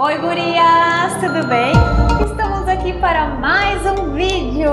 Oi gurias, tudo bem? Estamos aqui para mais um vídeo!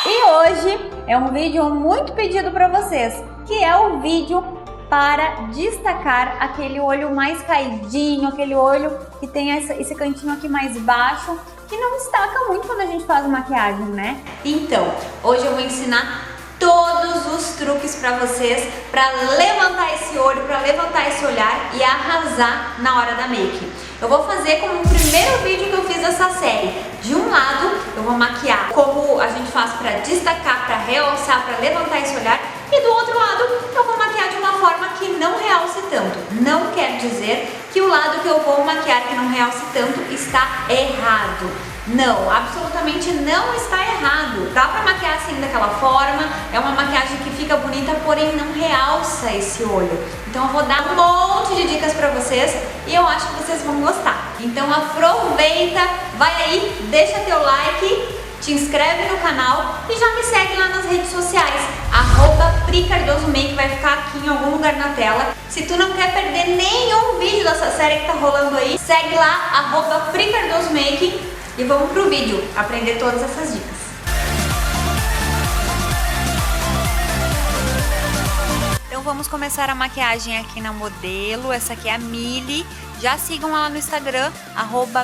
E hoje é um vídeo muito pedido para vocês, que é o vídeo para destacar aquele olho mais caidinho, aquele olho que tem esse cantinho aqui mais baixo, que não destaca muito quando a gente faz maquiagem, né? Então, hoje eu vou ensinar todos os truques para vocês, para levantar esse olho, para levantar esse olhar e arrasar na hora da make. Eu vou fazer como o primeiro vídeo que eu fiz dessa série. De um lado, eu vou maquiar como a gente faz para destacar, para realçar, para levantar esse olhar. E do outro lado, eu vou maquiar de uma forma que não realce tanto. Não quer dizer que o lado que eu vou maquiar que não realce tanto está errado. Não, absolutamente não está errado. Dá pra maquiar assim daquela forma, é uma maquiagem que fica bonita, porém não realça esse olho. Então eu vou dar um monte de dicas pra vocês e eu acho que vocês vão gostar. Então aproveita, vai aí, deixa teu like, te inscreve no canal e já me segue lá nas redes sociais. @PriCardosomake vai ficar aqui em algum lugar na tela. Se tu não quer perder nenhum vídeo dessa série que tá rolando aí, segue lá, @PriCardosomake. E vamos pro vídeo aprender todas essas dicas. Então vamos começar a maquiagem aqui na modelo. Essa aqui é a Mili. Já sigam ela no Instagram,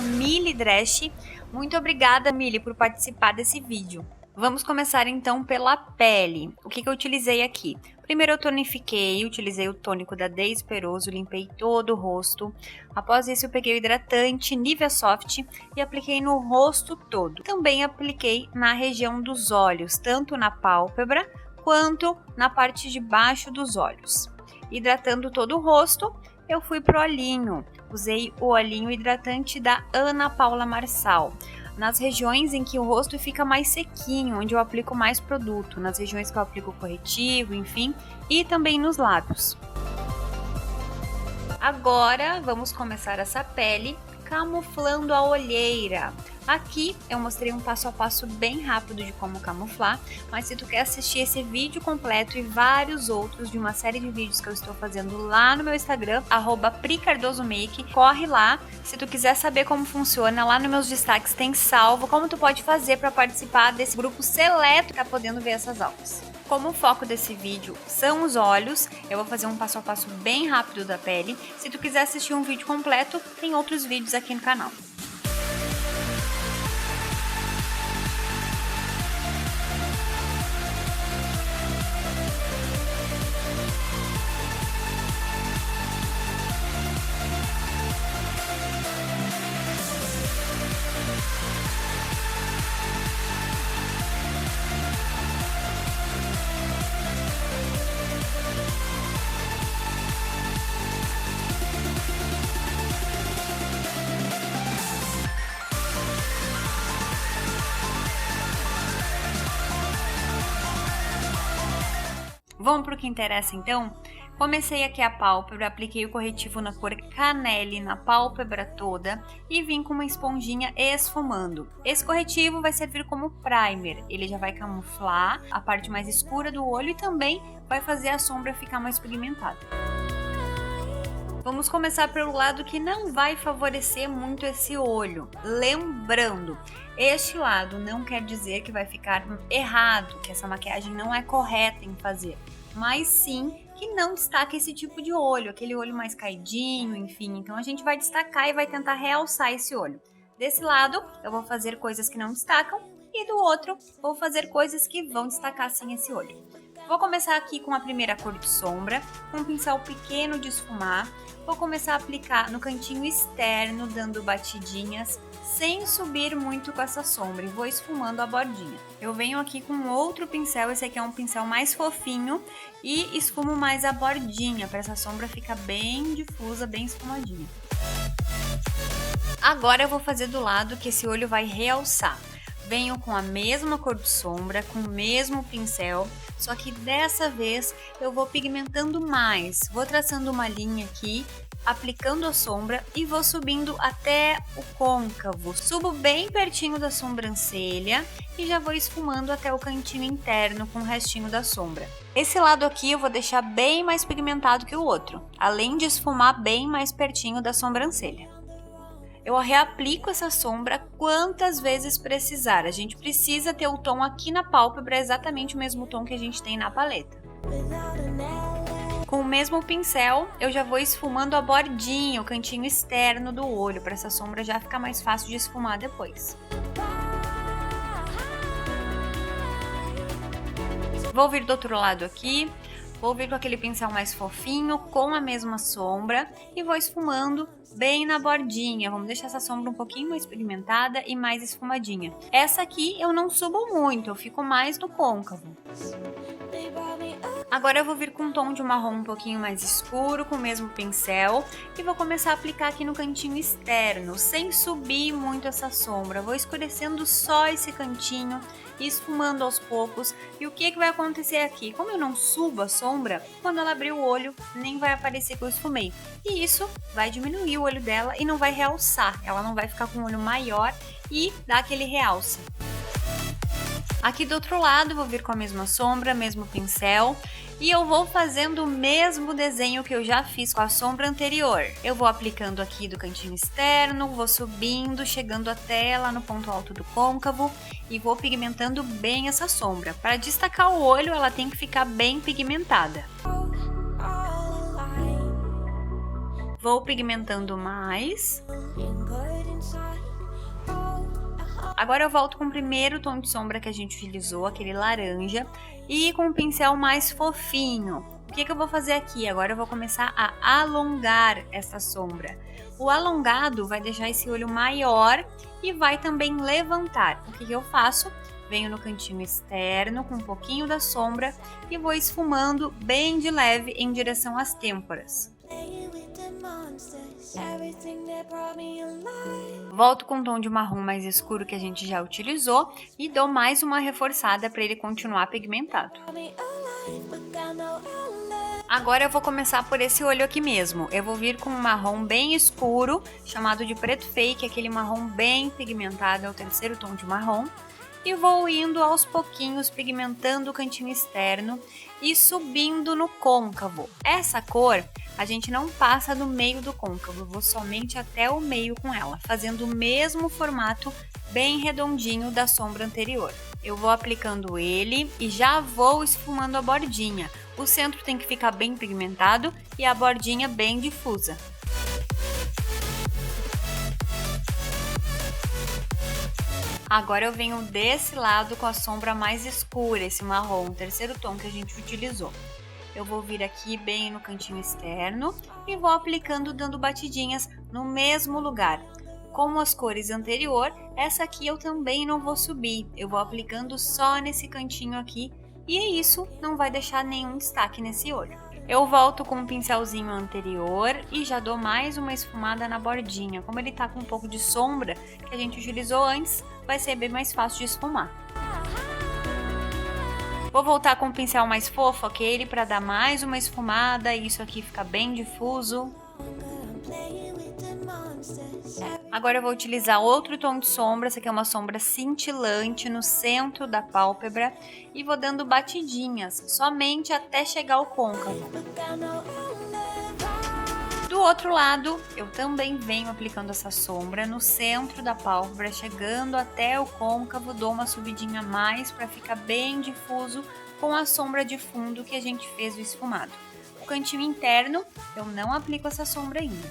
@MiliDresch. Muito obrigada, Mili, por participar desse vídeo. Vamos começar então pela pele. O que eu utilizei aqui? Primeiro eu tonifiquei, utilizei o tônico da Daisy Peroso, limpei todo o rosto. Após isso eu peguei o hidratante Nivea Soft e apliquei no rosto todo. Também apliquei na região dos olhos, tanto na pálpebra quanto na parte de baixo dos olhos. Hidratando todo o rosto, eu fui pro olhinho. Usei o olhinho hidratante da Ana Paula Marçal. Nas regiões em que o rosto fica mais sequinho, onde eu aplico mais produto, nas regiões que eu aplico corretivo, enfim, e também nos lábios. Agora vamos começar essa pele camuflando a olheira. Aqui eu mostrei um passo a passo bem rápido de como camuflar, mas se tu quer assistir esse vídeo completo e vários outros de uma série de vídeos que eu estou fazendo lá no meu Instagram, @PriCardosomake, corre lá. Se tu quiser saber como funciona, lá nos meus destaques tem salvo como tu pode fazer para participar desse grupo seleto que tá podendo ver essas aulas. Como o foco desse vídeo são os olhos, eu vou fazer um passo a passo bem rápido da pele. Se tu quiser assistir um vídeo completo, tem outros vídeos aqui no canal. Vamos para o que interessa então? Comecei aqui a pálpebra, apliquei o corretivo na cor Canelle na pálpebra toda e vim com uma esponjinha esfumando. Esse corretivo vai servir como primer, ele já vai camuflar a parte mais escura do olho e também vai fazer a sombra ficar mais pigmentada. Vamos começar pelo lado que não vai favorecer muito esse olho. Lembrando, este lado não quer dizer que vai ficar errado, que essa maquiagem não é correta em fazer, mas sim que não destaca esse tipo de olho, aquele olho mais caidinho, enfim. Então a gente vai destacar e vai tentar realçar esse olho. Desse lado, eu vou fazer coisas que não destacam e do outro, vou fazer coisas que vão destacar sim esse olho. Vou começar aqui com a primeira cor de sombra, com um pincel pequeno de esfumar. Vou começar a aplicar no cantinho externo, dando batidinhas, sem subir muito com essa sombra, e vou esfumando a bordinha. Eu venho aqui com outro pincel, esse aqui é um pincel mais fofinho, e esfumo mais a bordinha, para essa sombra ficar bem difusa, bem esfumadinha. Agora eu vou fazer do lado que esse olho vai realçar. Venho com a mesma cor de sombra, com o mesmo pincel, só que dessa vez eu vou pigmentando mais. Vou traçando uma linha aqui, aplicando a sombra e vou subindo até o côncavo. Subo bem pertinho da sobrancelha e já vou esfumando até o cantinho interno com o restinho da sombra. Esse lado aqui eu vou deixar bem mais pigmentado que o outro, além de esfumar bem mais pertinho da sobrancelha. eu reaplico essa sombra quantas vezes precisar. A gente precisa ter o tom aqui na pálpebra, exatamente o mesmo tom que a gente tem na paleta. Com o mesmo pincel, eu já vou esfumando a bordinha, o cantinho externo do olho, para essa sombra já ficar mais fácil de esfumar depois. Vou vir do outro lado aqui, vou vir com aquele pincel mais fofinho, com a mesma sombra, e vou esfumando bem na bordinha. Vamos deixar essa sombra um pouquinho mais pigmentada e mais esfumadinha. Essa aqui eu não subo muito, eu fico mais no côncavo. Agora eu vou vir com um tom de marrom um pouquinho mais escuro, com o mesmo pincel, e vou começar a aplicar aqui no cantinho externo, sem subir muito essa sombra. Vou escurecendo só esse cantinho e esfumando aos poucos. E o que vai acontecer aqui? Como eu não subo a sombra, quando ela abrir o olho, nem vai aparecer que eu esfumei. E isso vai diminuir o olho dela e não vai realçar. Ela não vai ficar com o olho maior e dar aquele realce. Aqui do outro lado, vou vir com a mesma sombra, mesmo pincel, e eu vou fazendo o mesmo desenho que eu já fiz com a sombra anterior. Eu vou aplicando aqui do cantinho externo, vou subindo, chegando até lá no ponto alto do côncavo e vou pigmentando bem essa sombra. Para destacar o olho, ela tem que ficar bem pigmentada. Vou pigmentando mais. Agora eu volto com o primeiro tom de sombra que a gente utilizou, aquele laranja, e com um pincel mais fofinho. O que eu vou fazer aqui? Agora eu vou começar a alongar essa sombra. O alongado vai deixar esse olho maior e vai também levantar. O que eu faço? Venho no cantinho externo com um pouquinho da sombra e vou esfumando bem de leve em direção às têmporas. Volto com um tom de marrom mais escuro que a gente já utilizou e dou mais uma reforçada para ele continuar pigmentado. Agora eu vou começar por esse olho aqui mesmo. Eu vou vir com um marrom bem escuro, chamado de preto fake, aquele marrom bem pigmentado, é o terceiro tom de marrom. E vou indo aos pouquinhos, pigmentando o cantinho externo e subindo no côncavo. Essa cor a gente não passa do meio do côncavo, eu vou somente até o meio com ela, fazendo o mesmo formato bem redondinho da sombra anterior. Eu vou aplicando ele e já vou esfumando a bordinha. O centro tem que ficar bem pigmentado e a bordinha bem difusa. Agora eu venho desse lado com a sombra mais escura, esse marrom, o terceiro tom que a gente utilizou. Eu vou vir aqui bem no cantinho externo e vou aplicando dando batidinhas no mesmo lugar. Como as cores anterior, essa aqui eu também não vou subir, eu vou aplicando só nesse cantinho aqui e é isso, não vai deixar nenhum destaque nesse olho. Eu volto com o pincelzinho anterior e já dou mais uma esfumada na bordinha. Como ele tá com um pouco de sombra que a gente utilizou antes, vai ser bem mais fácil de esfumar. Vou voltar com o pincel mais fofo, aquele, para dar mais uma esfumada e isso aqui fica bem difuso. Agora eu vou utilizar outro tom de sombra, essa aqui é uma sombra cintilante no centro da pálpebra e vou dando batidinhas, somente até chegar ao côncavo. Do outro lado, eu também venho aplicando essa sombra no centro da pálpebra, chegando até o côncavo, dou uma subidinha a mais para ficar bem difuso com a sombra de fundo que a gente fez o esfumado. O cantinho interno, eu não aplico essa sombra ainda.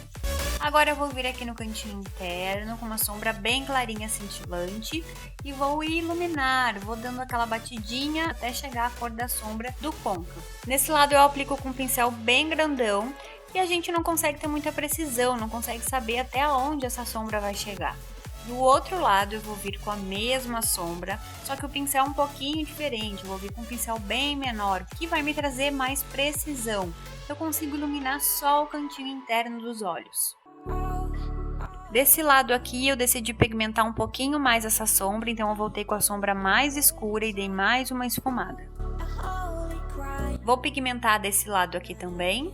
Agora eu vou vir aqui no cantinho interno com uma sombra bem clarinha, cintilante e vou iluminar, vou dando aquela batidinha até chegar a cor da sombra do côncavo. Nesse lado eu aplico com um pincel bem grandão e a gente não consegue ter muita precisão, não consegue saber até onde essa sombra vai chegar. Do outro lado eu vou vir com a mesma sombra, só que o pincel é um pouquinho diferente, eu vou vir com um pincel bem menor, que vai me trazer mais precisão. Eu consigo iluminar só o cantinho interno dos olhos. Desse lado aqui eu decidi pigmentar um pouquinho mais essa sombra, então eu voltei com a sombra mais escura e dei mais uma esfumada. Vou pigmentar desse lado aqui também.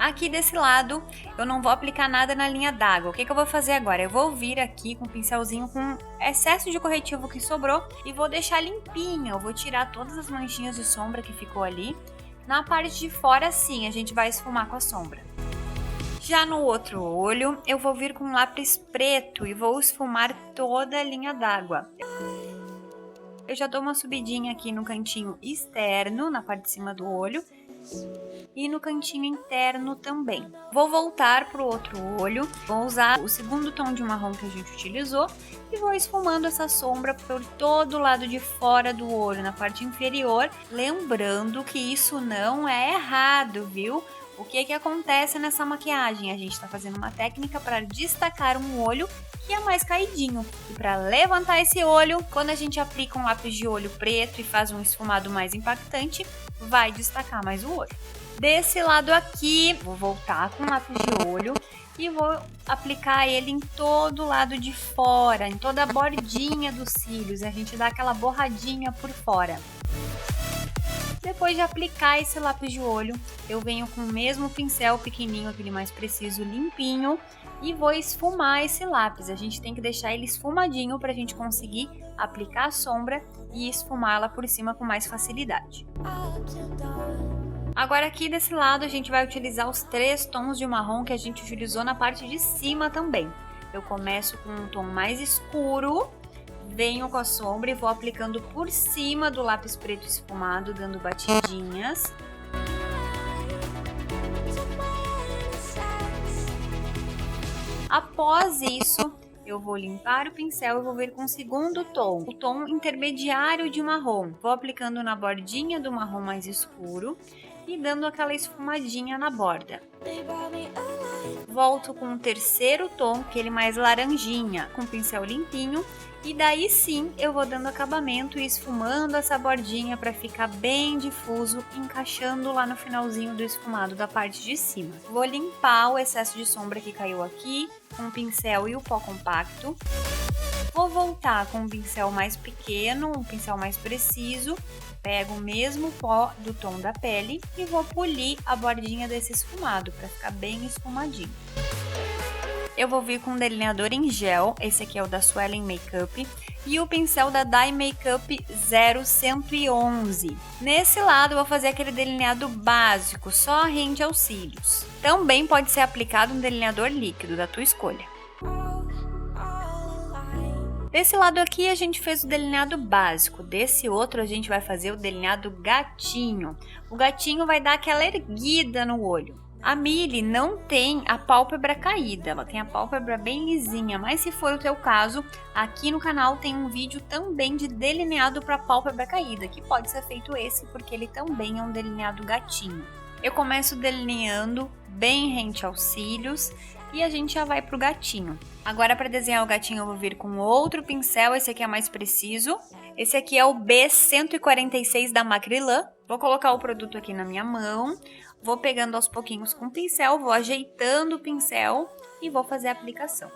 Aqui desse lado eu não vou aplicar nada na linha d'água. O que eu vou fazer agora? Eu vou vir aqui com o pincelzinho com excesso de corretivo que sobrou e vou deixar limpinho. Eu vou tirar todas as manchinhas de sombra que ficou ali. Na parte de fora sim, a gente vai esfumar com a sombra. Já no outro olho, eu vou vir com lápis preto e vou esfumar toda a linha d'água. Eu já dou uma subidinha aqui no cantinho externo, na parte de cima do olho, e no cantinho interno também. Vou voltar para o outro olho, vou usar o segundo tom de marrom que a gente utilizou e vou esfumando essa sombra por todo o lado de fora do olho, na parte inferior, lembrando que isso não é errado, viu? O que acontece nessa maquiagem? A gente está fazendo uma técnica para destacar um olho que é mais caidinho. E para levantar esse olho, quando a gente aplica um lápis de olho preto e faz um esfumado mais impactante, vai destacar mais o olho. Desse lado aqui, vou voltar com o lápis de olho e vou aplicar ele em todo o lado de fora, em toda a bordinha dos cílios. A gente dá aquela borradinha por fora. Depois de aplicar esse lápis de olho, eu venho com o mesmo pincel pequenininho, aquele mais preciso, limpinho, e vou esfumar esse lápis. A gente tem que deixar ele esfumadinho para a gente conseguir aplicar a sombra e esfumá-la por cima com mais facilidade. Agora aqui desse lado a gente vai utilizar os 3 tons de marrom que a gente utilizou na parte de cima também. Eu começo com um tom mais escuro, venho com a sombra e vou aplicando por cima do lápis preto esfumado, dando batidinhas. Após isso, eu vou limpar o pincel e vou vir com o segundo tom, o tom intermediário de marrom. Vou aplicando na bordinha do marrom mais escuro e dando aquela esfumadinha na borda. Volto com o terceiro tom, aquele mais laranjinha, com o pincel limpinho. E daí sim eu vou dando acabamento e esfumando essa bordinha para ficar bem difuso, encaixando lá no finalzinho do esfumado da parte de cima. Vou limpar o excesso de sombra que caiu aqui com o pincel e o pó compacto. Vou voltar com um pincel mais pequeno, um pincel mais preciso. Pego o mesmo pó do tom da pele e vou polir a bordinha desse esfumado para ficar bem esfumadinho. Eu vou vir com um delineador em gel, esse aqui é o da Swellen Makeup, e o pincel da Dye Makeup 0111. Nesse lado eu vou fazer aquele delineado básico, só rende aos cílios. Também pode ser aplicado um delineador líquido, da tua escolha. Desse lado aqui a gente fez o delineado básico, desse outro a gente vai fazer o delineado gatinho. O gatinho vai dar aquela erguida no olho. A Milly não tem a pálpebra caída, ela tem a pálpebra bem lisinha, mas se for o teu caso, aqui no canal tem um vídeo também de delineado para pálpebra caída, que pode ser feito esse porque ele também é um delineado gatinho. Eu começo delineando bem rente aos cílios e a gente já vai pro gatinho. Agora para desenhar o gatinho eu vou vir com outro pincel, esse aqui é mais preciso. Esse aqui é o B146 da Macrylan. Vou colocar o produto aqui na minha mão, vou pegando aos pouquinhos com o pincel, vou ajeitando o pincel e vou fazer a aplicação.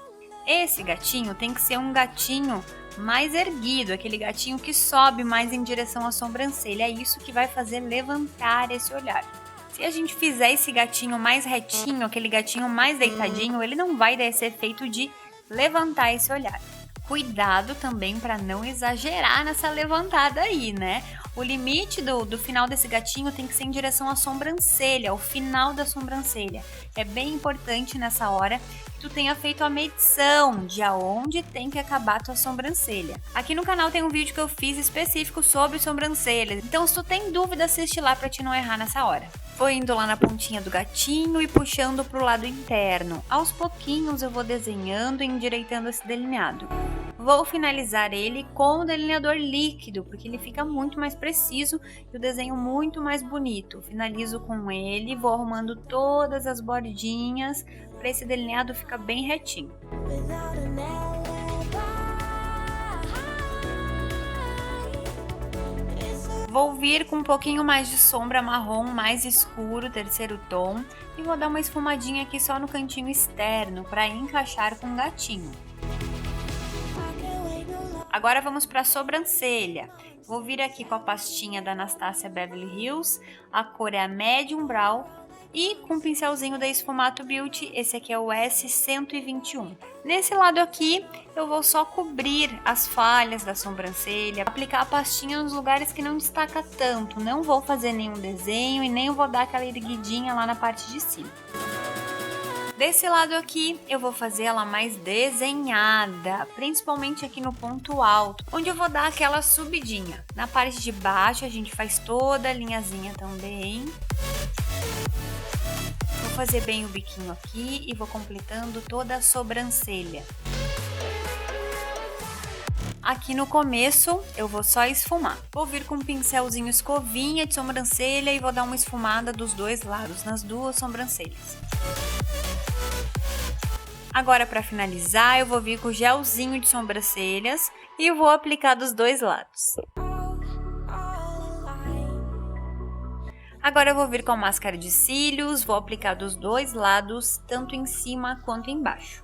Esse gatinho tem que ser um gatinho mais erguido, aquele gatinho que sobe mais em direção à sobrancelha, é isso que vai fazer levantar esse olhar. Se a gente fizer esse gatinho mais retinho, aquele gatinho mais deitadinho, ele não vai dar esse efeito de levantar esse olhar. Cuidado também para não exagerar nessa levantada aí, né? O limite do final desse gatinho tem que ser em direção à sobrancelha, ao final da sobrancelha. É bem importante nessa hora que tu tenha feito a medição de aonde tem que acabar a tua sobrancelha. Aqui no canal tem um vídeo que eu fiz específico sobre sobrancelhas, então se tu tem dúvida, assiste lá para te não errar nessa hora. Vou indo lá na pontinha do gatinho e puxando para o lado interno. Aos pouquinhos eu vou desenhando e endireitando esse delineado. Vou finalizar ele com o delineador líquido, porque ele fica muito mais preciso e o desenho muito mais bonito. Finalizo com ele, vou arrumando todas as bordinhas para esse delineado ficar bem retinho. Vou vir com um pouquinho mais de sombra marrom mais escuro, terceiro tom, e vou dar uma esfumadinha aqui só no cantinho externo para encaixar com o gatinho. Agora vamos para a sobrancelha. Vou vir aqui com a pastinha da Anastasia Beverly Hills, a cor é a Medium Brown, e com o pincelzinho da Sfumato Beauty, esse aqui é o S121. Nesse lado aqui, eu vou só cobrir as falhas da sobrancelha, aplicar a pastinha nos lugares que não destaca tanto, não vou fazer nenhum desenho e nem vou dar aquela erguidinha lá na parte de cima. Desse lado aqui, eu vou fazer ela mais desenhada, principalmente aqui no ponto alto, onde eu vou dar aquela subidinha. Na parte de baixo, a gente faz toda a linhazinha também. Vou fazer bem o biquinho aqui e vou completando toda a sobrancelha. Aqui no começo, eu vou só esfumar. Vou vir com um pincelzinho escovinha de sobrancelha e vou dar uma esfumada dos dois lados, nas duas sobrancelhas. Agora, para finalizar, eu vou vir com o gelzinho de sobrancelhas e vou aplicar dos dois lados. Agora eu vou vir com a máscara de cílios, vou aplicar dos dois lados, tanto em cima quanto embaixo.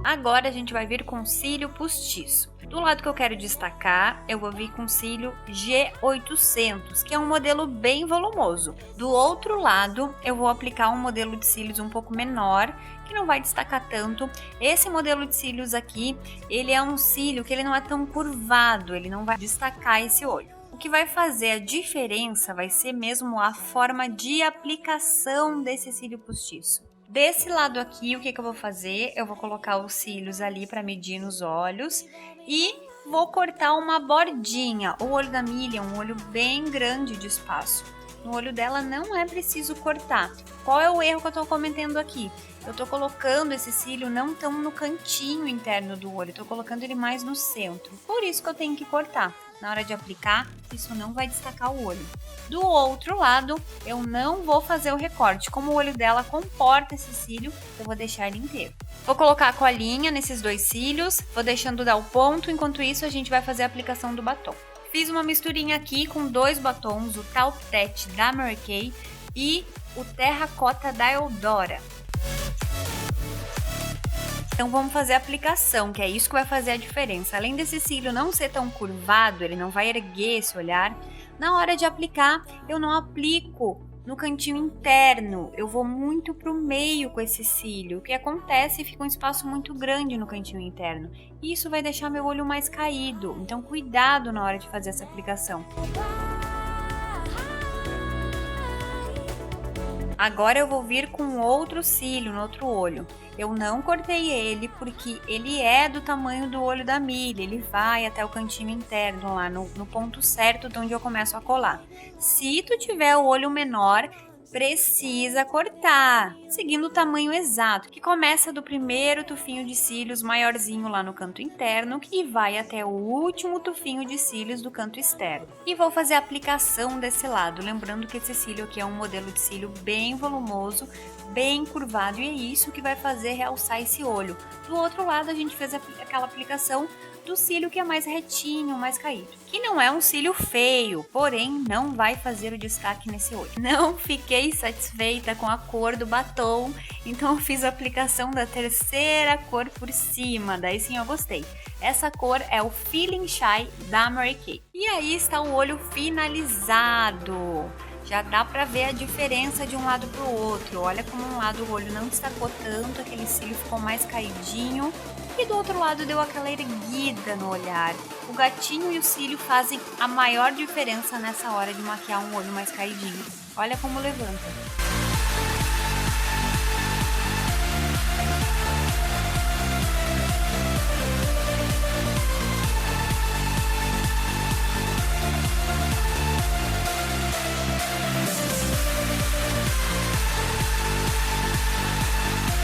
Agora a gente vai vir com cílio postiço. Do lado que eu quero destacar, eu vou vir com cílio G800, que é um modelo bem volumoso. Do outro lado, eu vou aplicar um modelo de cílios um pouco menor, que não vai destacar tanto. Esse modelo de cílios aqui, ele é um cílio que ele não é tão curvado, ele não vai destacar esse olho. O que vai fazer a diferença vai ser mesmo a forma de aplicação desse cílio postiço. Desse lado aqui, o que eu vou fazer? Eu vou colocar os cílios ali para medir nos olhos e vou cortar uma bordinha. O olho da Millie é um olho bem grande de espaço. No olho dela não é preciso cortar. Qual é o erro que eu tô cometendo aqui? Eu tô colocando esse cílio não tão no cantinho interno do olho, eu tô colocando ele mais no centro. Por isso que eu tenho que cortar. Na hora de aplicar, isso não vai destacar o olho. Do outro lado, eu não vou fazer o recorte. Como o olho dela comporta esse cílio, eu vou deixar ele inteiro. Vou colocar a colinha nesses dois cílios, vou deixando dar o ponto, enquanto isso a gente vai fazer a aplicação do batom. Fiz uma misturinha aqui com dois batons, o Taupe Tete da Mary Kay e o Terracota da Eudora. Então vamos fazer a aplicação, que é isso que vai fazer a diferença. Além desse cílio não ser tão curvado, ele não vai erguer esse olhar, na hora de aplicar eu não aplico no cantinho interno, eu vou muito pro meio com esse cílio. O que acontece? Fica um espaço muito grande no cantinho interno. E isso vai deixar meu olho mais caído, então cuidado na hora de fazer essa aplicação. Agora eu vou vir com outro cílio no outro olho. Eu não cortei ele porque ele é do tamanho do olho da Millie, ele vai até o cantinho interno lá no ponto certo de onde eu começo a colar. Se tu tiver o olho menor, precisa cortar, seguindo o tamanho exato, que começa do primeiro tufinho de cílios maiorzinho lá no canto interno e vai até o último tufinho de cílios do canto externo. E vou fazer a aplicação desse lado, lembrando que esse cílio aqui é um modelo de cílio bem volumoso, bem curvado, e é isso que vai fazer realçar esse olho. Do outro lado a gente fez aquela aplicação do cílio que é mais retinho, mais caído. Que não é um cílio feio, porém não vai fazer o destaque nesse olho. Não fiquei satisfeita com a cor do batom, então eu fiz a aplicação da terceira cor por cima, daí sim eu gostei. Essa cor é o Feeling Shy da Mary Kay. E aí está o olho finalizado. Já dá pra ver a diferença de um lado pro outro. Olha como um lado o olho não destacou tanto, aquele cílio ficou mais caidinho. E do outro lado deu aquela erguida no olhar. O gatinho e o cílio fazem a maior diferença nessa hora de maquiar um olho mais caidinho. Olha como levanta.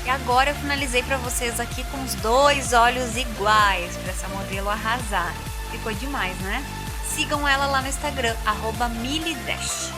E agora eu finalizei para vocês aqui com os dois olhos iguais, para essa modelo arrasar. Ficou demais, né? Sigam ela lá no Instagram, @MillieDash.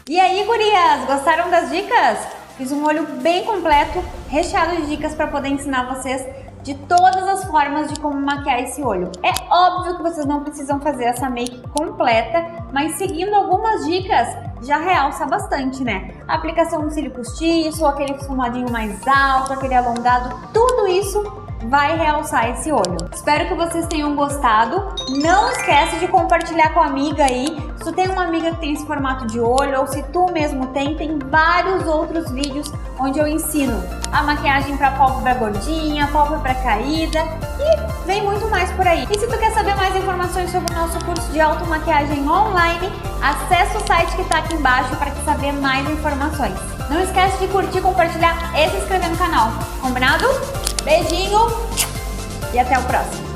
E aí, gurias, gostaram das dicas? Fiz um olho bem completo, recheado de dicas para poder ensinar vocês de todas as formas de como maquiar esse olho. É óbvio que vocês não precisam fazer essa make completa, mas seguindo algumas dicas já realça bastante, né? A aplicação do cílio postiço, aquele esfumadinho mais alto, aquele alongado, tudo isso vai realçar esse olho. Espero que vocês tenham gostado. Não esquece de compartilhar com a amiga aí. Se tu tem uma amiga que tem esse formato de olho ou se tu mesmo tem vários outros vídeos onde eu ensino a maquiagem para pálpebra gordinha, pálpebra caída e vem muito mais por aí. E se tu quer saber mais informações sobre o nosso curso de automaquiagem online, acessa o site que está aqui embaixo para saber mais informações. Não esquece de curtir, compartilhar e se inscrever no canal. Combinado? Beijinho e até o próximo!